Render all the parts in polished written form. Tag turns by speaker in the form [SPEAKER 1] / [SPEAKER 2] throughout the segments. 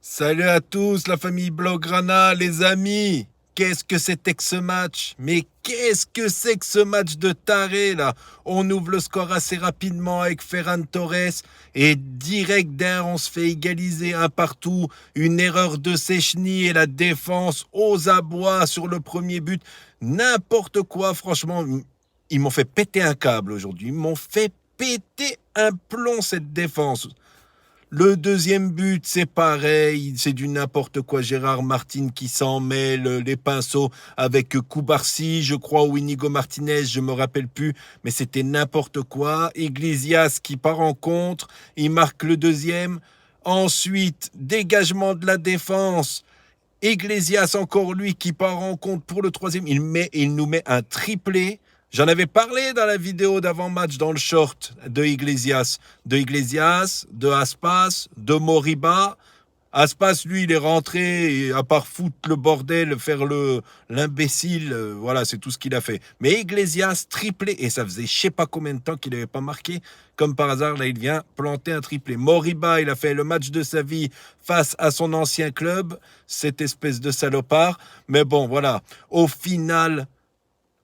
[SPEAKER 1] Salut à tous, la famille Blaugrana, les amis. Qu'est-ce que c'était que ce match? Mais qu'est-ce que c'est que ce match de taré là? On ouvre le score assez rapidement avec Ferran Torres et direct derrière on se fait égaliser un partout. Une erreur de Sechny et la défense aux abois sur le premier but. N'importe quoi, franchement. Ils m'ont fait péter un câble aujourd'hui. Ils m'ont fait péter un plomb cette défense. Le deuxième but, c'est pareil, c'est du n'importe quoi. Gérard Martin qui s'en mêle les pinceaux avec Koubarsi, je crois, ou Inigo Martinez, je me rappelle plus, mais c'était n'importe quoi. Iglesias qui part en contre, il marque le deuxième. Ensuite, dégagement de la défense. Iglesias, encore lui, qui part en compte pour le troisième. Il nous met un triplé. J'en avais parlé dans la vidéo d'avant-match, dans le short de Iglesias. De Iglesias, de Aspas, de Moriba. Aspas, lui, il est rentré, et à part foutre le bordel, faire l'imbécile, voilà, c'est tout ce qu'il a fait. Mais Iglesias, triplé, et ça faisait je sais pas combien de temps qu'il n'avait pas marqué. Comme par hasard, là, il vient planter un triplé. Moriba, il a fait le match de sa vie face à son ancien club, cette espèce de salopard. Mais bon, voilà, au final,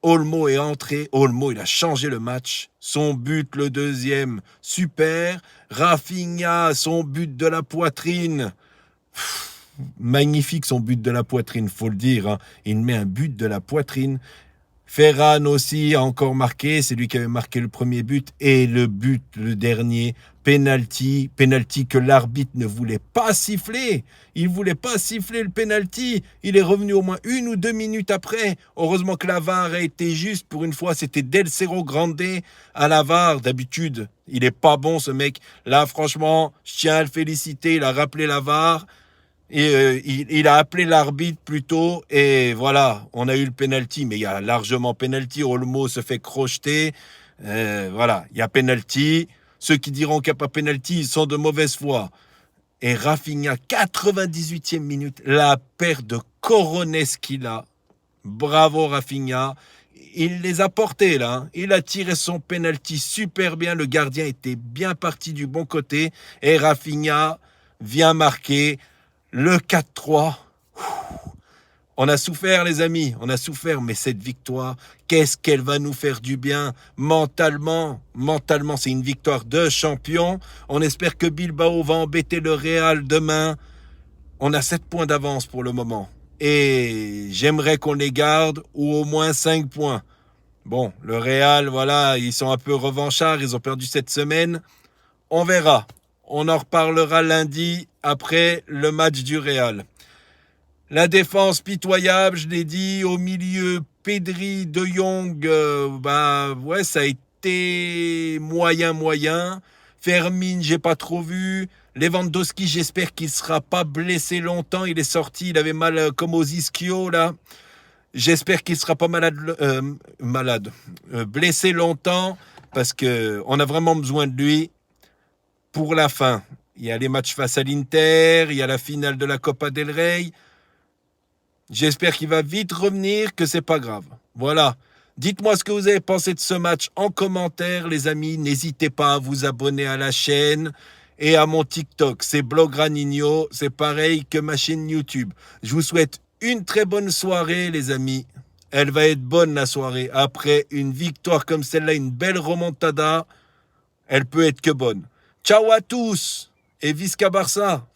[SPEAKER 1] Olmo est entré, Olmo il a changé le match, son but le deuxième, super, Rafinha, son but de la poitrine, magnifique son but de la poitrine, faut le dire, hein. Il met un but de la poitrine. Ferran aussi a encore marqué, c'est lui qui avait marqué le premier but, et le but, le dernier, penalty que l'arbitre ne voulait pas siffler. Il voulait pas siffler le penalty. Il est revenu au moins 1 ou 2 minutes après. Heureusement que la VAR a été juste. Pour une fois, c'était Del Cerro Grande à la VAR. D'habitude, il est pas bon ce mec. Là, franchement, je tiens à le féliciter. Il a rappelé la VAR. Et il a appelé l'arbitre plutôt, et voilà, on a eu le penalty, mais il y a largement penalty. Olmo se fait crocheter, voilà, il y a penalty. Ceux qui diront qu'il n'y a pas penalty, ils sont de mauvaise foi. Et Rafinha, 98e minute, la paire de coronets qu'il a. Bravo Rafinha. Il les a portés là, hein. Il a tiré son penalty super bien. Le gardien était bien parti du bon côté. Et Rafinha vient marquer le 4-3. On a souffert, les amis, on a souffert, mais cette victoire, qu'est-ce qu'elle va nous faire du bien mentalement? Mentalement, c'est une victoire de champion. On espère que Bilbao va embêter le Real demain. On a 7 points d'avance pour le moment. Et j'aimerais qu'on les garde, ou au moins 5 points. Bon, le Real, voilà, ils sont un peu revanchards, ils ont perdu cette semaine. On verra. On en reparlera lundi après le match du Real. La défense pitoyable, je l'ai dit, au milieu, Pedri, De Jong, ouais, ça a été moyen. Fermin, j'ai pas trop vu. Lewandowski, j'espère qu'il sera pas blessé longtemps. Il est sorti, il avait mal comme aux ischio, là. J'espère qu'il sera pas blessé longtemps, parce que on a vraiment besoin de lui pour la fin. Il y a les matchs face à l'Inter, il y a la finale de la Copa del Rey. J'espère qu'il va vite revenir, que c'est pas grave. Voilà. Dites-moi ce que vous avez pensé de ce match en commentaire, les amis. N'hésitez pas à vous abonner à la chaîne et à mon TikTok. C'est Blograninho. C'est pareil que ma chaîne YouTube. Je vous souhaite une très bonne soirée, les amis. Elle va être bonne, la soirée. Après une victoire comme celle-là, une belle remontada, elle peut être que bonne. Ciao à tous et Visca Barça.